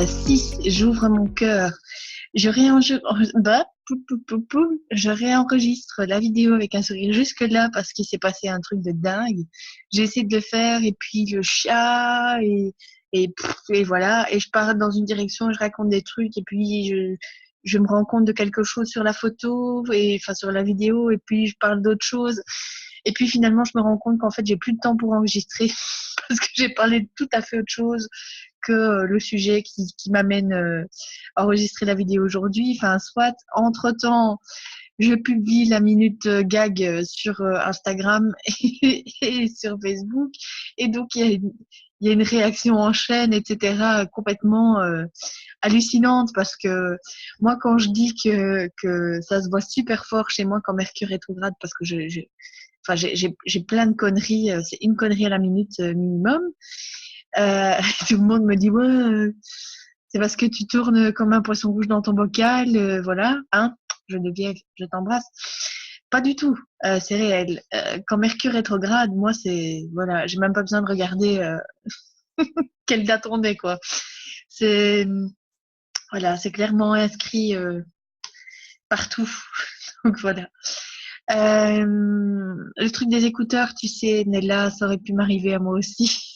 Si j'ouvre mon cœur, je je réenregistre la vidéo avec un sourire jusque-là parce qu'il s'est passé un truc de dingue. J'essaie de le faire et puis le chat et voilà. Et je pars dans une direction, je raconte des trucs et puis je me rends compte de quelque chose sur la photo et enfin sur la vidéo et puis je parle d'autre chose. Et puis finalement, je me rends compte qu'en fait, j'ai plus de temps pour enregistrer parce que j'ai parlé de tout à fait autre chose que le sujet qui m'amène à enregistrer la vidéo aujourd'hui. Enfin, soit, entre-temps, je publie la minute gag sur Instagram et sur Facebook. Et donc, il y a une réaction en chaîne, etc., complètement hallucinante parce que moi, quand je dis que ça se voit super fort chez moi quand Mercure rétrograde, parce que enfin, j'ai plein de conneries, c'est une connerie à la minute minimum. Tout le monde me dit ouais, c'est parce que tu tournes comme un poisson rouge dans ton bocal, voilà, hein, Geneviève, je t'embrasse. Pas du tout, c'est réel. Quand Mercure rétrograde, moi c'est voilà, j'ai même pas besoin de regarder quelle date on est quoi. C'est voilà, c'est clairement inscrit partout. Donc voilà. Le truc des écouteurs, tu sais, Nella, ça aurait pu m'arriver à moi aussi.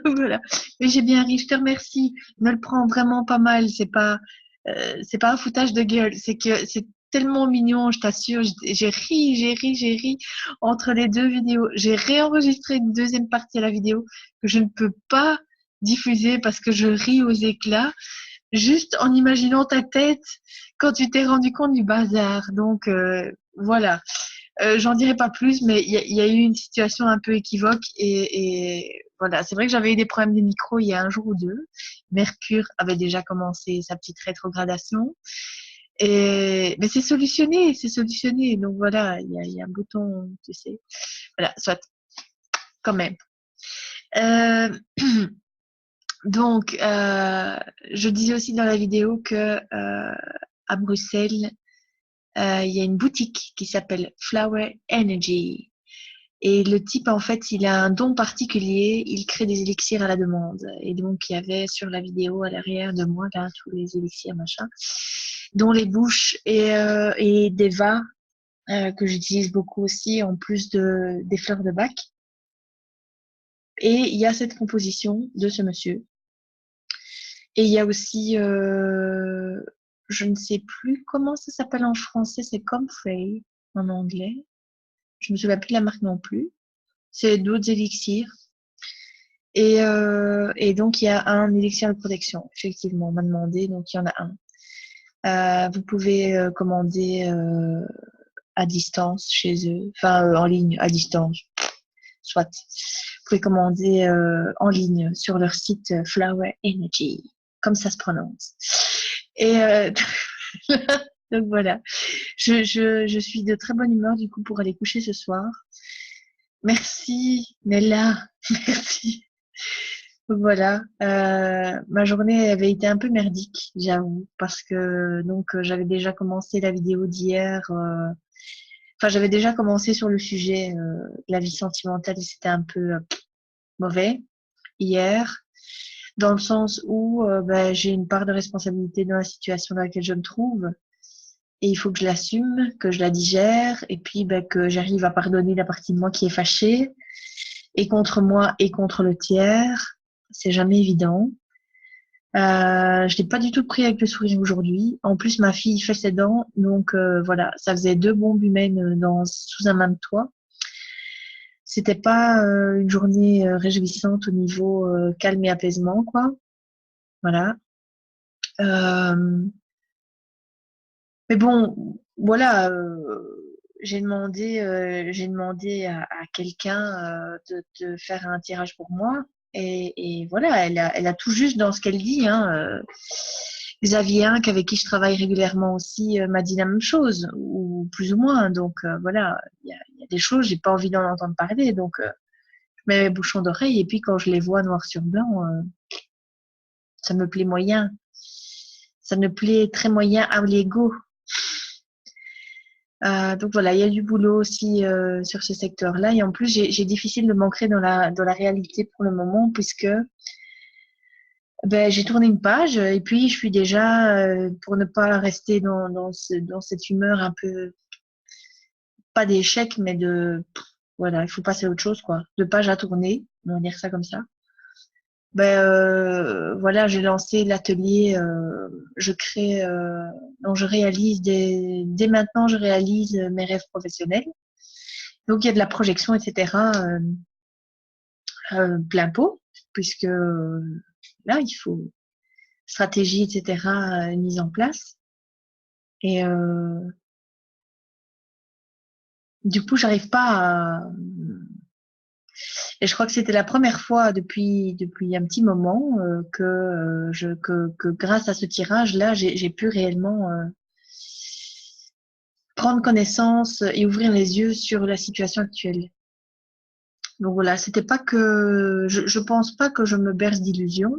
Voilà. Mais j'ai bien ri, je te remercie. Ne le prends vraiment pas mal. C'est pas un foutage de gueule. C'est que c'est tellement mignon, je t'assure. J'ai ri entre les deux vidéos. J'ai réenregistré une deuxième partie à la vidéo que je ne peux pas diffuser parce que je ris aux éclats, juste en imaginant ta tête quand tu t'es rendu compte du bazar. Donc, voilà. J'en dirai pas plus, mais il y a eu une situation un peu équivoque et voilà. C'est vrai que j'avais eu des problèmes de micro il y a un jour ou deux. Mercure avait déjà commencé sa petite rétrogradation. Mais c'est solutionné, c'est solutionné. Donc voilà, il y a un bouton, tu sais. Voilà, soit, quand même. Euh, donc, je disais aussi dans la vidéo que à Bruxelles, il y a une boutique qui s'appelle Flower Energy. Et le type, en fait, il a un don particulier, il crée des élixirs à la demande. Et donc, il y avait sur la vidéo à l'arrière de moi, là, tous les élixirs, machin, dont les bouches et des vas que j'utilise beaucoup aussi, en plus des fleurs de bac. Et il y a cette composition de ce monsieur. Et il y a aussi, je ne sais plus comment ça s'appelle en français, c'est Comfrey en anglais. Je me souviens plus de la marque non plus. C'est d'autres élixirs. Et donc, il y a un élixir de protection. Effectivement, on m'a demandé, donc il y en a un. Vous pouvez commander à distance chez eux, enfin en ligne, à distance, soit. Vous pouvez commander en ligne sur leur site Flower Energy, comme ça se prononce. Et donc voilà, je suis de très bonne humeur du coup pour aller coucher ce soir. Merci Nella, merci. Donc voilà, ma journée avait été un peu merdique, j'avoue, parce que donc j'avais déjà commencé la vidéo d'hier. Enfin, j'avais déjà commencé sur le sujet de la vie sentimentale et c'était un peu mauvais hier, dans le sens où j'ai une part de responsabilité dans la situation dans laquelle je me trouve et il faut que je l'assume, que je la digère et puis que j'arrive à pardonner la partie de moi qui est fâchée et contre moi et contre le tiers. C'est jamais évident. Je l'ai pas du tout pris avec le sourire aujourd'hui. En plus, ma fille fait ses dents, donc voilà, ça faisait deux bombes humaines sous un même toit. C'était pas une journée réjouissante au niveau calme et apaisement, quoi. Voilà. Euh, mais bon, voilà. J'ai demandé à quelqu'un de faire un tirage pour moi. Et voilà, elle a tout juste dans ce qu'elle dit. Hein, Xavier Inc, avec qui je travaille régulièrement aussi, m'a dit la même chose, ou plus ou moins. Donc voilà, il y a des choses, j'ai pas envie d'en entendre parler. Donc je mets mes bouchons d'oreille et puis quand je les vois noir sur blanc, ça me plaît moyen. Ça me plaît très moyen à l'ego. Donc voilà, il y a du boulot aussi sur ce secteur-là. Et en plus, j'ai difficile de m'ancrer dans la réalité pour le moment, puisque Ben, j'ai tourné une page et puis je suis déjà, pour ne pas rester dans cette humeur un peu, pas d'échec, mais voilà, il faut passer à autre chose, quoi. De page à tourner, on va dire ça comme ça. Ben, voilà, j'ai lancé l'atelier, je crée, donc je réalise dès maintenant, je réalise mes rêves professionnels. Donc, il y a de la projection, etc., plein pot, puisque là, il faut stratégie, etc., mise en place. Et du coup, j'arrive pas à... Et je crois que c'était la première fois depuis un petit moment que grâce à ce tirage-là, j'ai pu réellement prendre connaissance et ouvrir les yeux sur la situation actuelle. Donc voilà, c'était pas que je pense pas que je me berce d'illusions,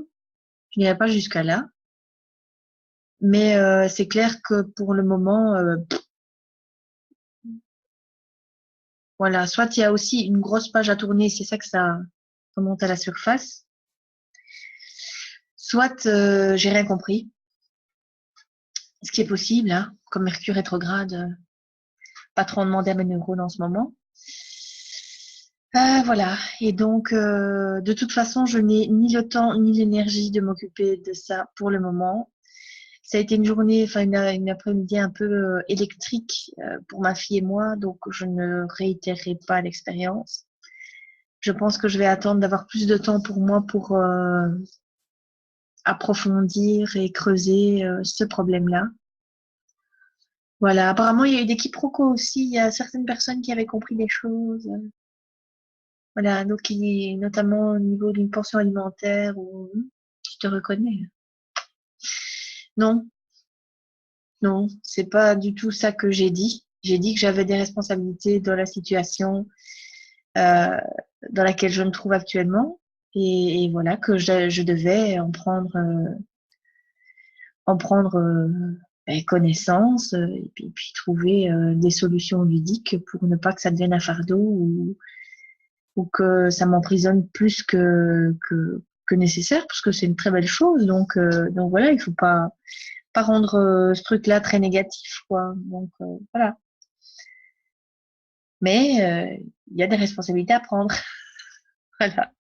je n'irai pas jusqu'à là, mais c'est clair que pour le moment, voilà, soit il y a aussi une grosse page à tourner, c'est ça que ça remonte à la surface, soit j'ai rien compris, ce qui est possible, hein, comme Mercure rétrograde, pas trop demander à mes neurones en ce moment. Voilà, et donc de toute façon, je n'ai ni le temps ni l'énergie de m'occuper de ça pour le moment. Ça a été une journée, enfin une après-midi un peu électrique pour ma fille et moi, donc je ne réitérerai pas l'expérience. Je pense que je vais attendre d'avoir plus de temps pour moi pour approfondir et creuser ce problème-là. Voilà, apparemment il y a eu des quiproquos aussi, il y a certaines personnes qui avaient compris des choses. Voilà, donc notamment au niveau d'une portion alimentaire ou je te reconnais. Non, non, c'est pas du tout ça que j'ai dit. J'ai dit que j'avais des responsabilités dans la situation euh, dans laquelle je me trouve actuellement et voilà que je devais en prendre connaissance et puis trouver des solutions ludiques pour ne pas que ça devienne un fardeau ou que ça m'emprisonne plus que nécessaire parce que c'est une très belle chose donc voilà il faut pas rendre ce truc-là très négatif quoi donc voilà mais il y a des responsabilités à prendre voilà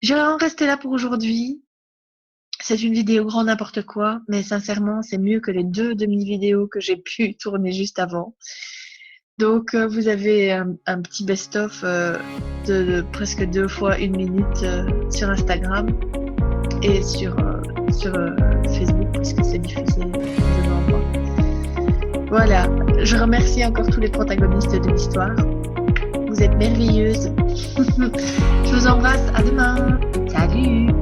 je vais en rester là pour aujourd'hui. C'est une vidéo grand n'importe quoi, mais sincèrement, c'est mieux que les 2 demi-vidéos que j'ai pu tourner juste avant. Donc, vous avez un petit best-of de presque 2 fois 1 minute sur Instagram et sur Facebook, puisque c'est diffusé devant moi. Voilà, je remercie encore tous les protagonistes de l'histoire. Vous êtes merveilleuses. Je vous embrasse, à demain. Salut!